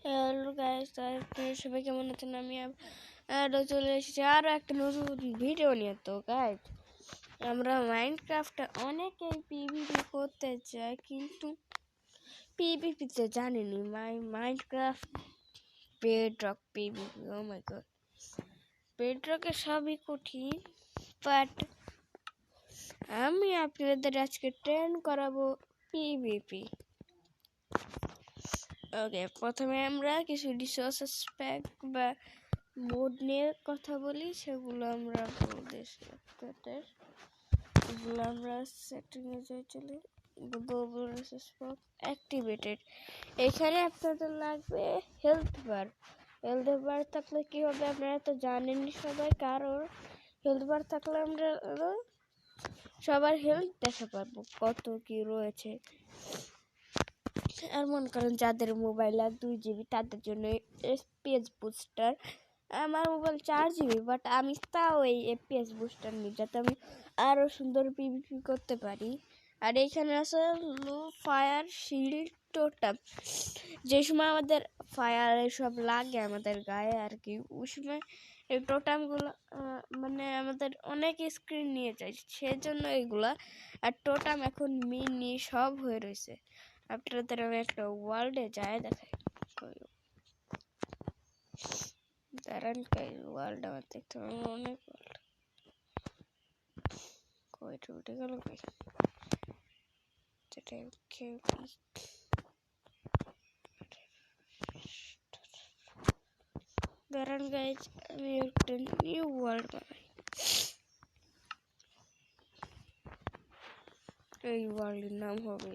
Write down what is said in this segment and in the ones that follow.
Hello guys, সবাই কেমন আছেন? আমি আরও চলে এসেছি আরও একটা নতুন ভিডিও নিয়ে। তো গাইস, আমরা মাইনক্রাফটে অনেকেই পিভিপি করতে চাই, কিন্তু পিভিপিতে জানিনি মাইনক্রাফট বেডরক পিভিপি। ও মাই গড, বেডরকে সবই কঠিন, বাট আমি আপনাদের আজকে ট্রেন করাবো পিভিপি। ওকে, প্রথমে আমরা কিছু রিসোর্সেস প্যাক বা মোড নিয়ে কথা বলি। সেগুলো আমরা সেটিংয়ে যাই, চলে গ্লোবাল রিসোর্স প্যাক অ্যাক্টিভেটেড। এখানে আপনাদের লাগবে হেলথ বার থাকলে কি হবে আপনারা তো জানেনই সবাই, কারণ হেলথ বার থাকলে আমরা সবার হেলথ দেখা পারবো কত কি রয়েছে। আর মনে করেন যাদের মোবাইল আর 2 GB তাদের জন্য FPS বুস্টার। আমার মোবাইল 4 GB, বাট আমি তাও এই FPS বুস্টার নিই যাতে আমি আরও সুন্দর পিভিপি করতে পারি। আর এখানে আছে লো ফায়ার শিল্ড টোটাম। যে সময় আমাদের ফায়ার এসব লাগে আমাদের গায়ে আর কি, ওই সময় এই টোটামগুলো মানে আমাদের অনেক স্ক্রিন নিয়ে যায়, সেজন্য এইগুলা। আর টোটাম এখন মিনি সব হয়ে রয়েছে। আপনাদের আমি একটা ওয়ার্ল্ডে যায় দেখাই, দাঁড়ান ওয়ার্ল্ড আমার দেখতে হবে, অনেক ওয়ার্ল্ড কয়টা উঠে গেল ভাই। দাঁড়ান গাইজ, আমি একটা নিউ ওয়ার্ল্ড বানাই। এই ওয়ার্ল্ডের নাম হবে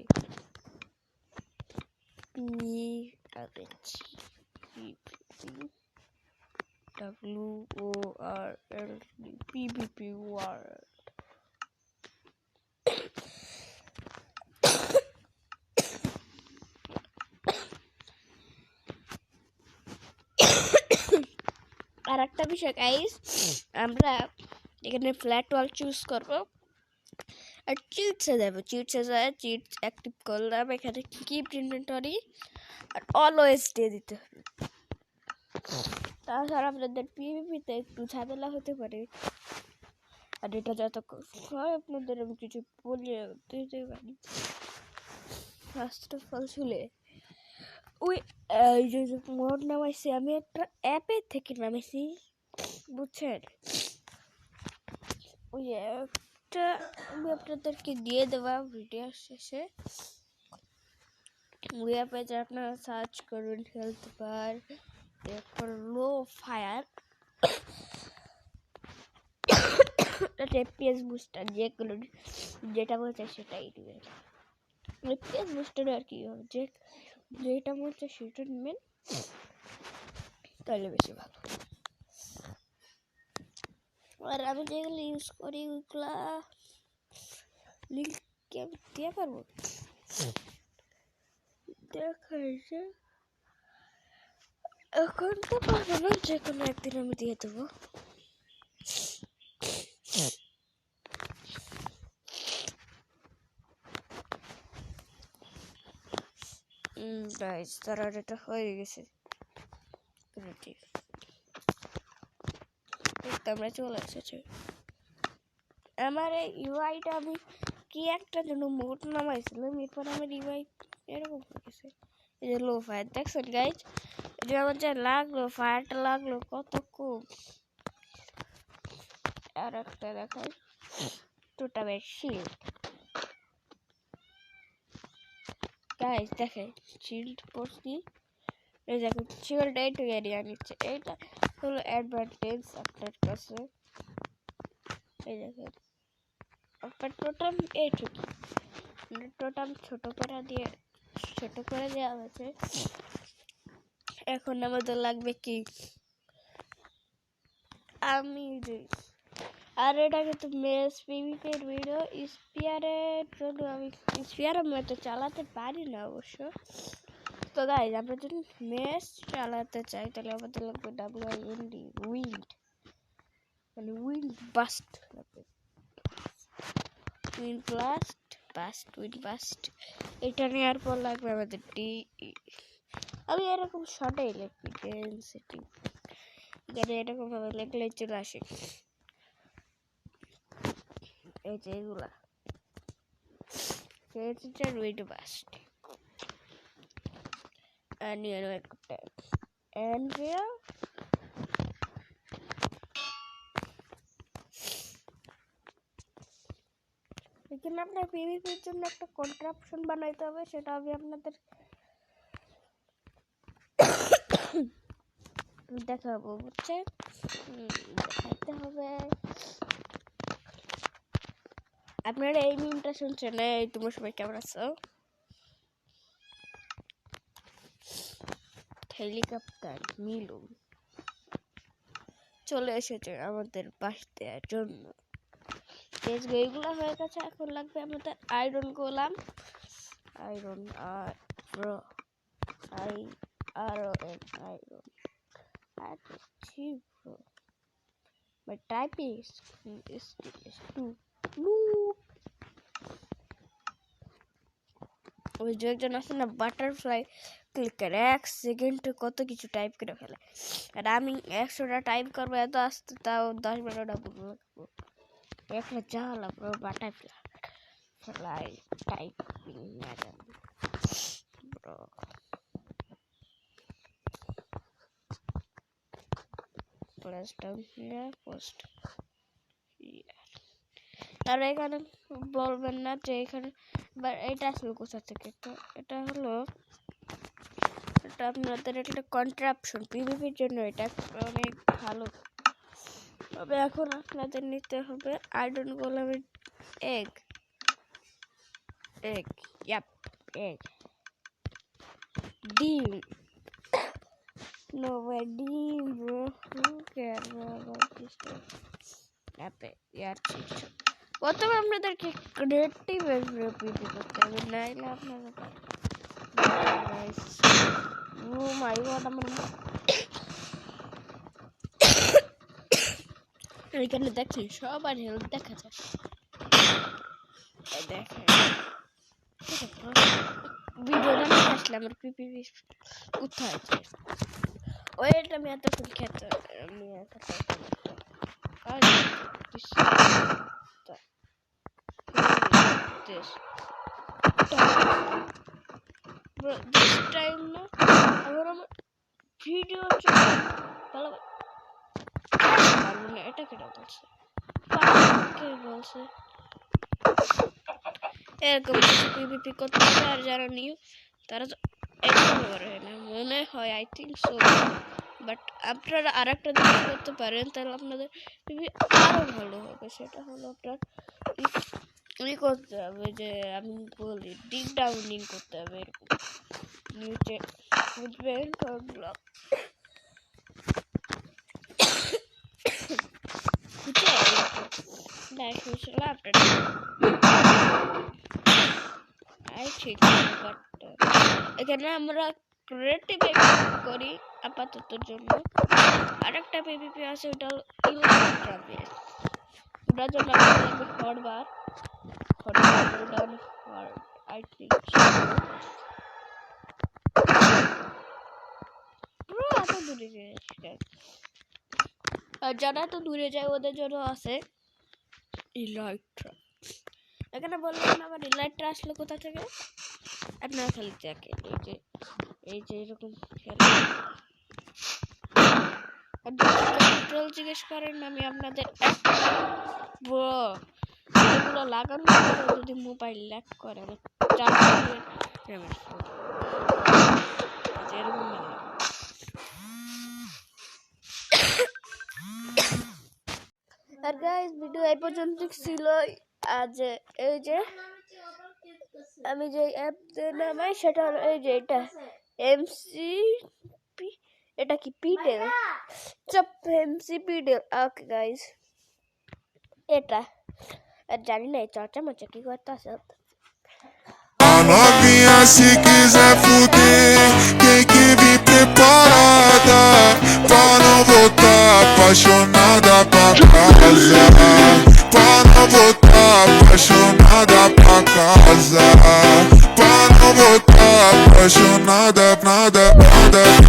PVP ওয়ার্ল্ড। আর একটা বিষয় গাইস, আমরা এখানে ফ্ল্যাট ওয়াল চুজ করবো আর চিটসে যাবো। চিটসে যায়, চিটস অ্যাক্টিভ করলাম। এখানে keep inventory are always day দিতে হবে। তাছাড়া আপনাদের পিভিপিতে একটু ঝামেলা হতে পারে, আর এটা যত হয় আপনাদের আমি কিছু বলিয়ে দিতে পারি। ফার্স্ট অফ অল শুলে ওই যে মোড নামাইছি, আমি একটা অ্যাপের থেকে নামাইছি, বুঝছেন? ওই অ্যাপটা আমি আপনাদেরকে দিয়ে দেওয়া ভিডিও শেষে। ওই অ্যাপে যে আপনারা সার্চ করুন হেলথ বার, তারপর লো ফায়ার, FPS বুস্টার, যেগুলো যেটা বলছে সেটাই দিবেন। FPS বুস্টার আর কি হবে, যেটা বলছে সেটা নেবেন, তাহলে বেশি ভালো। আর আমি যেগুলো ইউজ করি ওইগুলা লিঙ্ক কি আমি দিয়ে পারবো দেখাইছে, এখন তো পারবো না, যে কোনো একদিন আমি দিয়ে দেবো। গাইস, তারা এটা হয়ে গেছে, আমরা চলে এসেছে। আমার এই ইউআইটা আমি কি একটা জন্য মোট নামাইছিলাম, এরপর আমার ইউআই এরকম হয়ে গেছে। এই যে লো ফায়ার দেখছেন গাইজ, এই যে আমার যা লাগলো ফায়ারটা লাগলো কত কম। আর একটা দেখাই, টোটামের শিল্ড গাইজ, দেখেন শিল্ড পড়ছি। এই দেখুন শিল্ড এইটুকু এরিয়া নিচ্ছে, এইটা হলো অ্যাডভান্টেজ আপনার কাছে। এই দেখেন আপনার টোটাম এইটুকু, টোটাম ছোট করে দেওয়া হয়েছে। এখন আমাদের লাগবে কি, আমি আর এটা কিন্তু মেস পিভিপির ভিডিও। স্পিয়ারের জন্য আমি স্পিয়ারের মতো চালাতে পারি না অবশ্য। তো গাইজ, আমরা যদি মেস চালাতে চাই তাহলে আমাদের লাগবে WIND, উইন্ড, মানে উইন্ড বাস্ট লাগবে। উইন্ড বাস্ট, এটা নেওয়ার পর লাগবে আমাদের আমি এরকম শর্টেই লিখি ডেন্সিটি, এখানে এরকম ভাবে লিখলে চলে আসে এই যে এগুলা ডেন্সিটি রিডভার্সিটি onion and here এখানে আপনার পিভিপির জন্য একটা কন্ট্রাপশন বানাইতে হবে, সেটা আমি আপনাদের দেখাবো, বুঝছেন? দেখাতে হবে। আপনারা এই মিমটা শুনছেন, এই তোমরা সবাই কেমন আছো? হেলিকপ্টার মিলু চলে এসেছে আমাদের বাস দেওয়ার জন্য। এইগুলো হয়ে গেছে, এখন লাগবে আমাদের আয়রন গোলাম, iron iron my typing is too loop. ওই যে একজন আছে না বাটারফ্লাই ক্লিক করে 1 সেকেন্ডে কত কিছু টাইপ করে ফেলে, আর আমি 100টা টাইপ করবো এত আসতে, তাও 10-12টা বলবো একটা জ্বালা পুরো butterfly typing madam bro. Plus down here post আর এখানে বলবেন না যে এখানে এটা আসলে কোথা থেকে, তো এটা হলো এটা আপনাদের একটা কন্ট্রাপশন পিভিপির জন্য, এটা অনেক ভালো। তবে এখন আপনাদের নিতে হবে আয়রন গোলামের এগ ডিম ডিম প্রথমে আপনাদেরকে ক্রিয়েটিভ পিভি করতে হবে, নাইলে আপনারা এখানে দেখছেন সবার হেলথ দেখা যায়, দেখেন ভিডিওটা নিয়ে আসলে আমার পিপিপি কোথায় আছে, ওইটা আমি এতক্ষণ খেতে this time না আবার আমার ভিডিও ভালো না, এটা কেটে বলছে এরকম পিভিপি করতে হবে। আর যারা নিউ তারা তো একদম হয় না মনে হয়, আই থিঙ্ক সো, বাট আপনারা আর একটা জিনিস করতে পারেন, তাহলে আপনাদের পিভি আরো ভালো হবে। সেটা হলো আপনার করতে হবে, যে আমি বলি ডিপ ডাউনিং করতে হবে, এরকম নিচে বুঝবেন ব্লক এখানে আমরা ক্রিয়েটিভ করি আপাতত জন্য। আরেকটা পিভিপি আছে, ওটা হলো ইলেকট্রা বেস, ওটার জন্য লাগবে হরবার আই থিঙ্ক এত দূরে যায়, আর যারা তো দূরে যায় ওদের জন্য আছে ইলেকট্রা। এখানে বললাম আমার ইলেকট্রা আসলো কোথা থেকে, আপনারা খালি দেখেন এই যে এরকম পেট্রোল জিজ্ঞেস করেন, আমি আপনাদের এগুলো লাগানো যদি মোবাইল ল্যাগ করে এরকম আর গাইস ভিডিও এই পর্যন্ত ছিল। আজ এই যে আমি যে অ্যাপ নামাই সেটা হলো এই যে এটা এমসিপি, এটা কি পিডেল এমসিপিডেল। ওকে গাইস, এটা আর জানি না চর্চা মচা কি করতে আছে। A novinha se quiser fuder, tem que vir preparada pra não voltar apaixonada pra casa, pra não voltar apaixonada pra casa, pra não voltar apaixonada nada. apaixonada